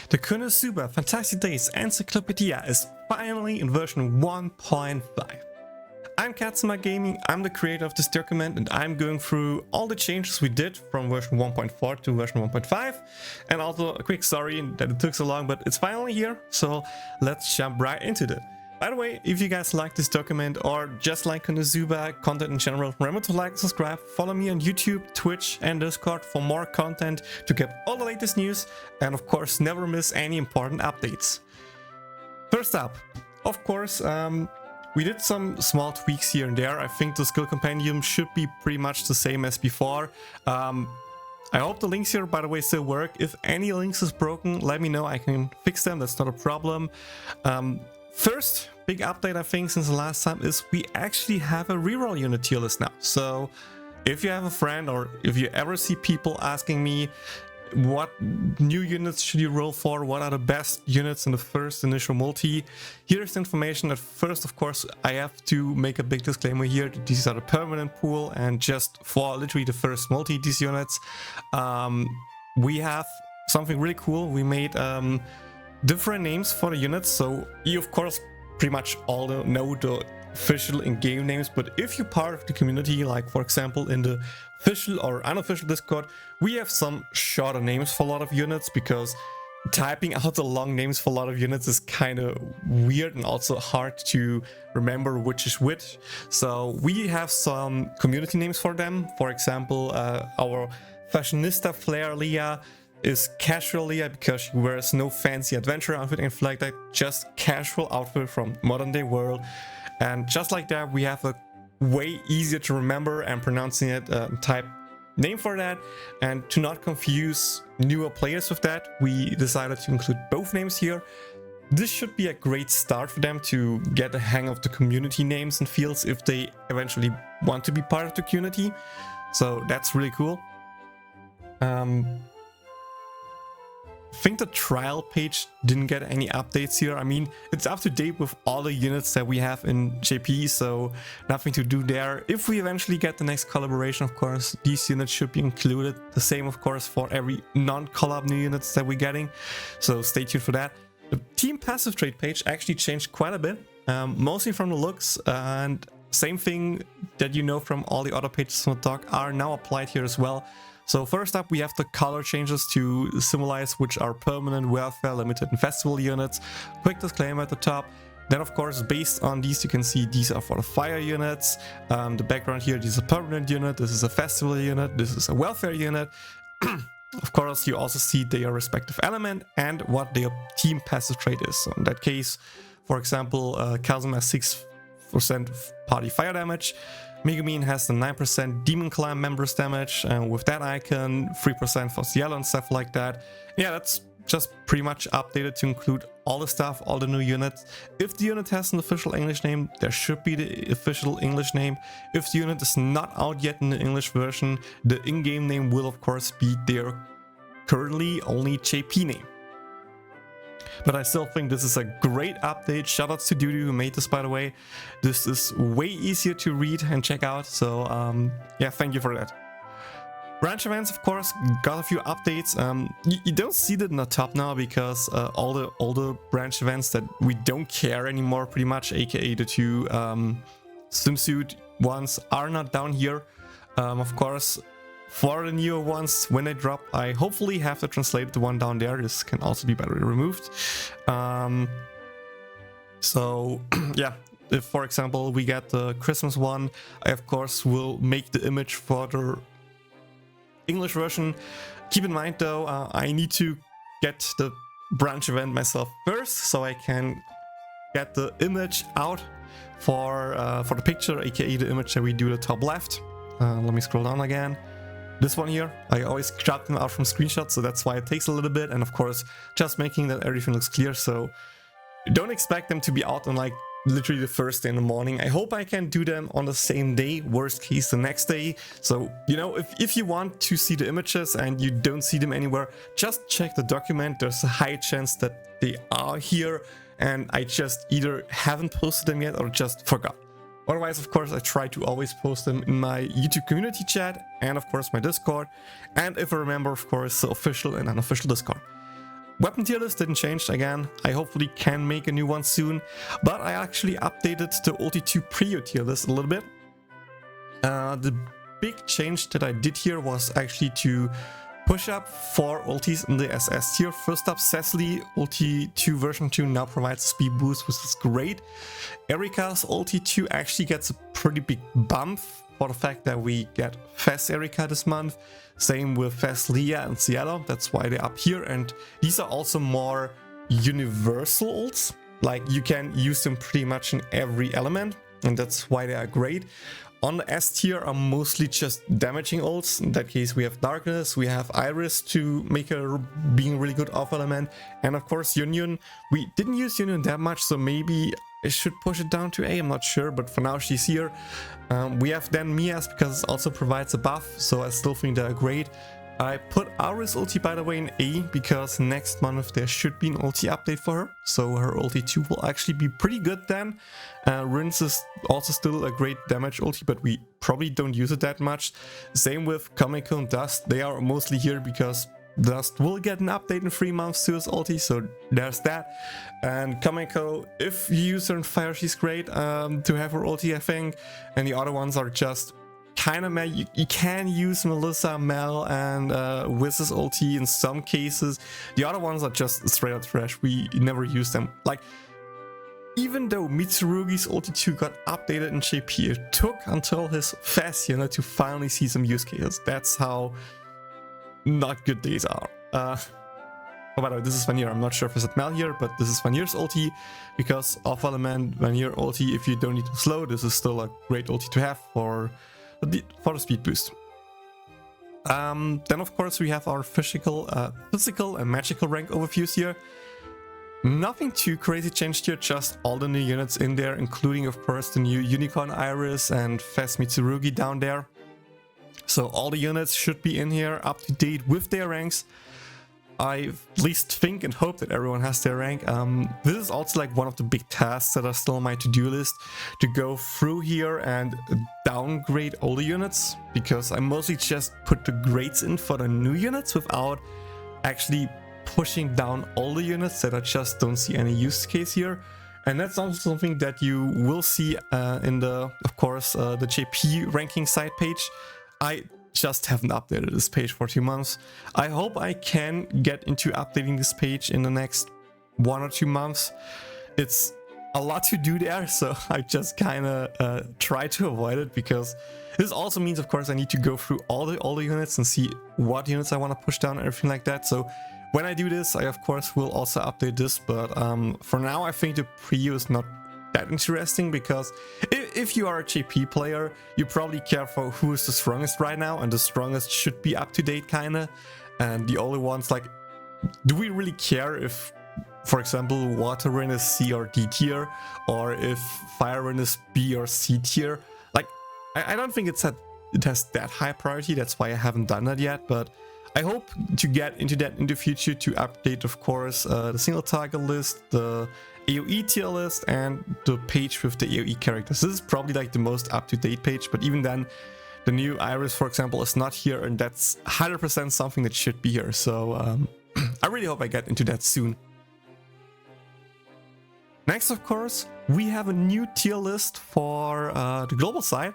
The Konosuba Fantastic Days Encyclopedia is finally in version 1.5. I'm Katsuma Gaming, I'm the creator of this document, and I'm going through all the changes we did from version 1.4 to version 1.5. And also a quick sorry that it took so long, but it's finally here, so let's jump right into it. By the way, if you guys like this document or just like Konosuba content in general, remember to like, subscribe, follow me on YouTube, Twitch and Discord for more content to get all the latest news, and of course never miss any important updates. First up, of course, we did some small tweaks here and there. I think the skill compendium should be pretty much the same as before. I hope the links here, by the way, still work. If any links is broken, let me know, I can fix them, that's not a problem. First big update I think since the last time is we actually have a reroll unit tier list now. So if you have a friend or if you ever see people asking me what new units should you roll for, what are the best units in the first initial multi, here's information. At first, of course, I have to make a big disclaimer here. These are the permanent pool, and just for literally the first multi, these units, we have something really cool. We made different names for the units, so you of course pretty much all know the official in-game names, but if you're part of the community, like for example in the official or unofficial Discord, we have some shorter names for a lot of units, because typing out the long names for a lot of units is kind of weird and also hard to remember which is which. So we have some community names for them. For example, our fashionista Flair Leah is casual Leah because she wears no fancy adventure outfit and like that, just casual outfit from modern day world. And just like that, we have a way easier to remember and pronouncing it type name for that. And to not confuse newer players with that, we decided to include both names here. This should be a great start for them to get the hang of the community names and fields if they eventually want to be part of the community. So that's really cool. I think the trial page didn't get any updates here. I mean, it's up to date with all the units that we have in JP, so nothing to do there. If we eventually get the next collaboration, of course, these units should be included. The same, of course, for every non-collab new units that we're getting, so stay tuned for that. The team passive trait page actually changed quite a bit, mostly from the looks, and same thing that you know from all the other pages on the doc are now applied here as well. So first up, we have the color changes to symbolize which are permanent, welfare, limited, and festival units. Quick disclaimer at the top. Then of course, based on these, you can see these are for the fire units. The background here, this is a permanent unit, this is a festival unit, this is a welfare unit. Of course, you also see their respective element and what their team passive trait is. So in that case, for example, Chasm has 6% party fire damage. Megumin has the 9% Demon Clan members damage, and with that icon, 3% for Cielo and stuff like that. Yeah, that's just pretty much updated to include all the stuff, all the new units. If the unit has an official English name, there should be the official English name. If the unit is not out yet in the English version, the in-game name will of course be their currently only JP name. But I still think this is a great update. Shoutouts to Dudu who made this, by the way. This is way easier to read and check out, so yeah, thank you for that. Branch events, of course, got a few updates. You don't see that in the top now because all the branch events that we don't care anymore, pretty much, aka the two swimsuit ones, are not down here. Of course, for the newer ones, when they drop, I hopefully have to translate the one down there. This can also be better removed. So yeah, if for example we get the Christmas one, I of course will make the image for the English version. Keep in mind though, I need to get the branch event myself first, so I can get the image out for the picture, aka the image that we do the top left. Let me scroll down again. This one here, I always grab them out from screenshots, so that's why it takes a little bit, and of course just making that everything looks clear. So don't expect them to be out on like literally the first day in the morning. I hope I can do them on the same day, worst case the next day. So you know, if you want to see the images and you don't see them anywhere, just check the document. There's a high chance that they are here and I just either haven't posted them yet or just forgot. Otherwise, of course, I try to always post them in my YouTube community chat and of course my Discord, and if I remember, of course, the official and unofficial Discord. Weapon tier list didn't change again. I hopefully can make a new one soon, but I actually updated the ulti 2 prio tier list a little bit. The big change that I did here was actually to push up 4 ultis in the SS tier. First up, Cecily, ulti 2 version 2 now provides a speed boost, which is great. Erika's ulti 2 actually gets a pretty big bump for the fact that we get Fast Erika this month. Same with Fast Leah and Cielo, that's why they're up here. And these are also more universal ults, like you can use them pretty much in every element, and that's why they are great. On the S tier are mostly just damaging ults. In that case, we have Darkness, we have Iris to make her being really good off element, and of course Union. We didn't use Union that much, so maybe I should push it down to A, I'm not sure, but for now she's here. We have then Mias because it also provides a buff, so I still think they're great. I put Iris ulti, by the way, in A because next month there should be an ulti update for her, so her ulti 2 will actually be pretty good then. Rinse is also still a great damage ulti, but we probably don't use it that much. Same with Kamiko and Dust, they are mostly here because Dust will get an update in 3 months to his ulti, so there's that. And Kamiko, if you use her in Fire, she's great to have her ulti, I think, and the other ones are just kind of meh. You can use Melissa, Mel, and Wiz's ulti in some cases. The other ones are just straight out trash. We never use them. Like, even though Mitsurugi's ulti 2 got updated in JP, it took until his fast unit to finally see some use cases. That's how not good these are. Oh, by the way, this is Vanir. I'm not sure if it's at Mel here, but this is Vanir's ulti, because off element Vanir ulti, if you don't need to slow, this is still a great ulti to have for the speed boost. Then of course we have our physical and magical rank overviews here. Nothing too crazy changed here, just all the new units in there, including of course the new Unicorn Iris and Fast Mitsurugi down there. So all the units should be in here up to date with their ranks. I at least think and hope that everyone has their rank. This is also like one of the big tasks that are still on my to-do list, to go through here and downgrade all the units, because I mostly just put the grades in for the new units without actually pushing down all the units that I just don't see any use case here. And that's also something that you will see in the, of course, the JP ranking side page. I just haven't updated this page for 2 months. I hope I can get into updating this page in the next 1 or 2 months. It's a lot to do there, so I just kind of try to avoid it, because this also means, of course, I need to go through all the units and see what units I want to push down and everything like that. So when I do this, I of course will also update this, but for now I think the preview is not that interesting, because if you are a JP player, you probably care for who is the strongest right now, and the strongest should be up to date kinda. And the only ones, like, do we really care if, for example, Water Wind is C or D tier, or if Fire Wind is B or C tier? Like, I don't think it has that high priority. That's why I haven't done that yet, but I hope to get into that in the future, to update, of course, the single target list, the AoE tier list, and the page with the AoE characters. This is probably like the most up-to-date page, but even then, the new Iris, for example, is not here, and that's 100% something that should be here. So I really hope I get into that soon. Next, of course, we have a new tier list for the global side.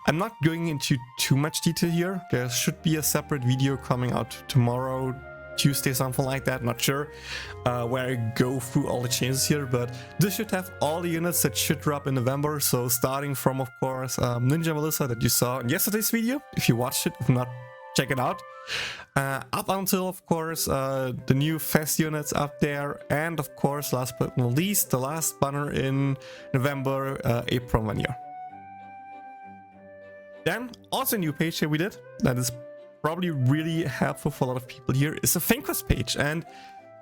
I'm not going into too much detail here. There should be a separate video coming out tomorrow, Tuesday, something like that, not sure, where I go through all the changes here, but this should have all the units that should drop in November. So starting from, of course, Ninja Melissa that you saw in yesterday's video, if you watched it. If not, check it out. Up until, of course, the new Fest units up there, and of course, last but not least, the last banner in November, April 1 year. Then, also a new page that we did, that is probably really helpful for a lot of people here, is a famequest page. And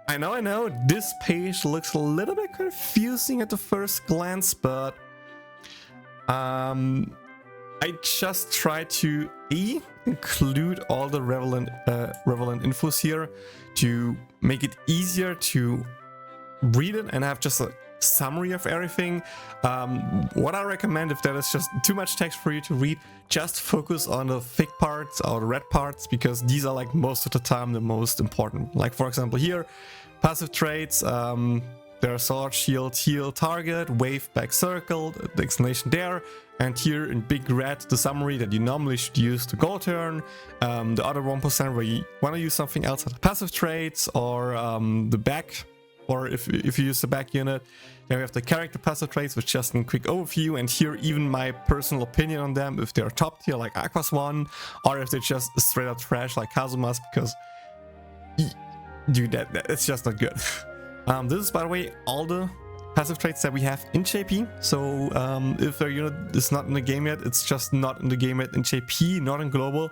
I know this page looks a little bit confusing at the first glance, but I just try to include all the relevant infos here to make it easier to read it and have just a summary of everything. What I recommend, if that is just too much text for you to read, just focus on the thick parts or the red parts, because these are like most of the time the most important. Like for example here, passive traits, there are sword, shield, heal, target, wave, back, circle, the explanation there, and here in big red the summary that you normally should use to go turn, the other 1% where you want to use something else, like passive traits or the back, or if you use the back unit. Then we have the character passive traits, which just a quick overview, and here even my personal opinion on them, if they're top tier like Aqua's one, or if they're just straight up trash like Kazuma's, because dude, it's just not good. This is, by the way, all the passive traits that we have in JP. So if a unit is not in the game yet, it's just not in the game yet in JP, not in global.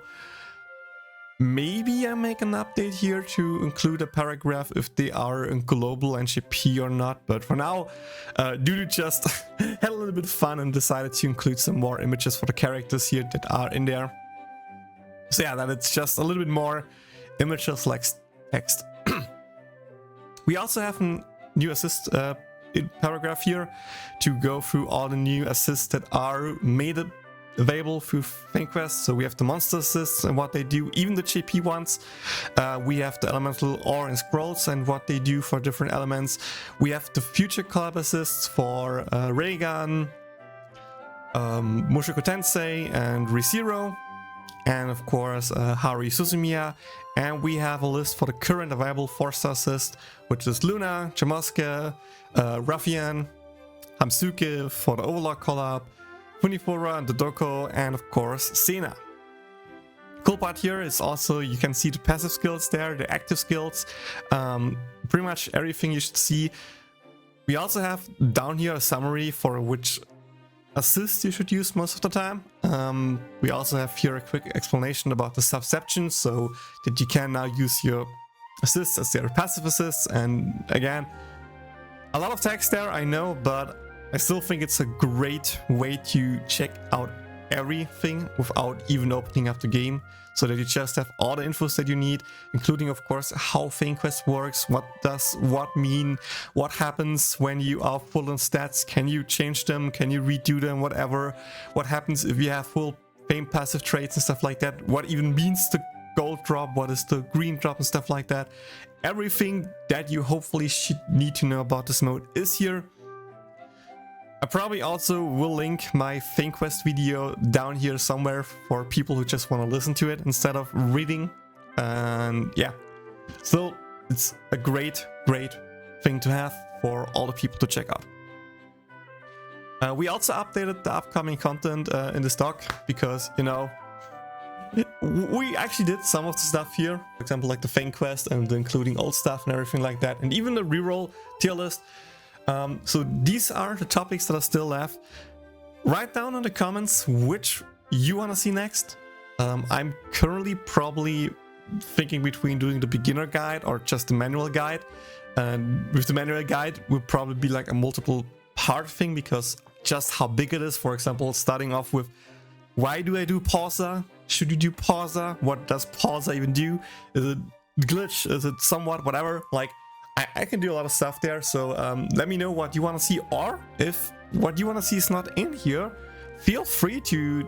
Maybe I make an update here to include a paragraph if they are in global and JP or not. But for now, Dudu just had a little bit of fun and decided to include some more images for the characters here that are in there. So yeah, that it's just a little bit more images like text. We also have a new assist paragraph here to go through all the new assists that are made available through famequest. So we have the monster assists and what they do, even the JP ones. We have the elemental ore and scrolls and what they do for different elements. We have the future collab assists for Raygun, Mushoku Tensei and ReZero, and of course Haru Suzumiya. And we have a list for the current available 4-star assist, which is Luna, Jamosuke, Ruffian, Hamsuke for the Overlord collab, Funifura and Dodoko, and of course Sena. Cool part here is also you can see the passive skills there, the active skills, pretty much everything you should see. We also have down here a summary for which assist you should use most of the time. We also have here a quick explanation about the subceptions, so that you can now use your assists as their passive assists. And again, a lot of text there, I know, but I still think it's a great way to check out everything without even opening up the game, so that you just have all the infos that you need, including of course how famequest works, what does what mean, what happens when you are full on stats, can you change them, can you redo them, whatever, what happens if you have full fame passive traits and stuff like that, what even means the gold drop, what is the green drop and stuff like that. Everything that you hopefully should need to know about this mode is here. I probably also will link my famequest video down here somewhere for people who just want to listen to it instead of reading. And yeah, still it's a great thing to have for all the people to check out. We also updated the upcoming content in the stock, because you know we actually did some of the stuff here, for example like the famequest and including old stuff and everything like that, and even the reroll tier list. So these are the topics that are still left. Write down in the comments which you want to see next. I'm currently probably thinking between doing the beginner guide or just the manual guide. And with the manual guide will probably be like a multiple part thing, because just how big it is. For example, starting off with why do I do pausa? Should you do pausa? What does pausa even do? Is it glitch? Is it somewhat whatever? Like I can do a lot of stuff there, so let me know what you want to see, or if what you want to see is not in here, feel free to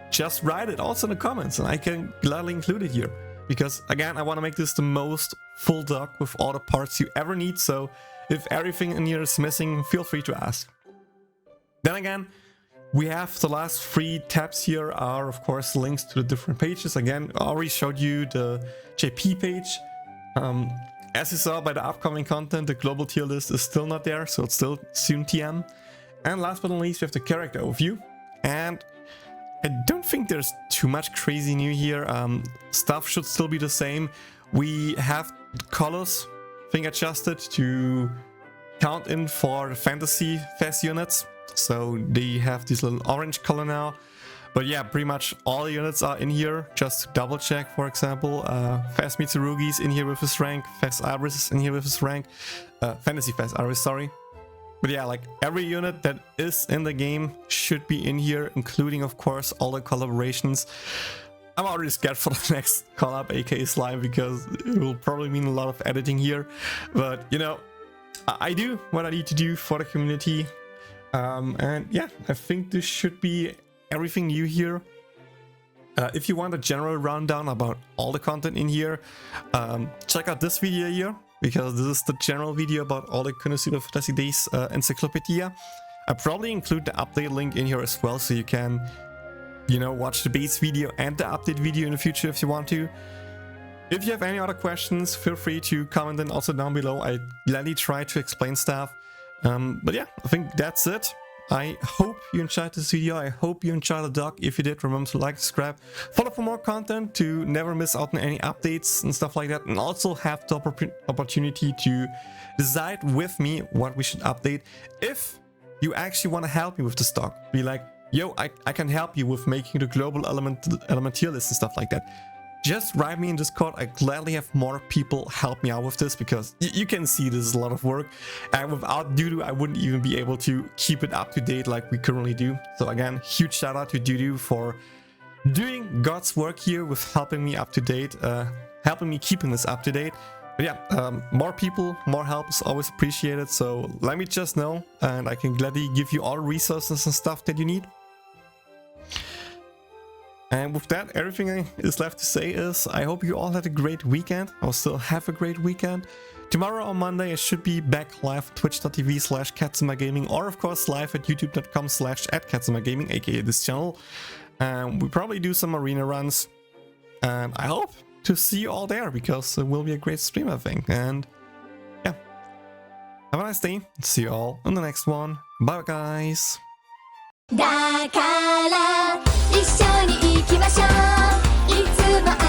just write it also in the comments and I can gladly include it here, because again I want to make this the most full doc with all the parts you ever need. So if everything in here is missing, feel free to ask. Then again, we have the last 3 tabs here are of course links to the different pages. Again, I already showed you the JP page. As you saw by the upcoming content, the global tier list is still not there, so it's still soon TM. And last but not least, we have the character overview. And I don't think there's too much crazy new here. Stuff should still be the same. We have colors thing adjusted to count in for fantasy fast units. So they have this little orange color now. But yeah, pretty much all the units are in here. Just to double check, for example, Fast Mitsurugi's in here with his rank, Fast Iris is in here with his rank, Fantasy Fast Iris, sorry. But yeah, like every unit that is in the game should be in here, including of course all the collaborations. I'm already scared for the next collab, aka Slime, because it will probably mean a lot of editing here. But you know, I do what I need to do for the community. And yeah, I think this should be everything new here. If you want a general rundown about all the content in here, check out this video here, because this is the general video about all the Konosuba Fantastic Days Encyclopedia. I probably include the update link in here as well, so you can, you know, watch the base video and the update video in the future if you want to. If you have any other questions, feel free to comment them also down below. I gladly try to explain stuff. But yeah, I think that's it. I hope you enjoyed this video. I hope you enjoyed the doc. If you did, remember to like, subscribe, follow for more content to never miss out on any updates and stuff like that, and also have the opportunity to decide with me what we should update. If you actually want to help me with this doc, be like, yo, I can help you with making the global tier list and stuff like that, just write me in Discord. I gladly have more people help me out with this, because you can see this is a lot of work, and without Dudu I wouldn't even be able to keep it up to date like we currently do. So again, huge shout out to Dudu for doing God's work here with helping me up to date, helping me keeping this up to date. But yeah, more people, more help is always appreciated, so let me just know and I can gladly give you all resources and stuff that you need. And with that, everything is left to say is I hope you all had a great weekend. I'll still have a great weekend. Tomorrow on Monday I should be back live twitch.tv/katsumagaming, or of course live at youtube.com/@katsumagaming, aka this channel. We probably do some arena runs, and I hope to see you all there, because it will be a great stream, I think. And yeah, have a nice day. See you all in the next one. Bye guys. だから一緒に行きましょういつも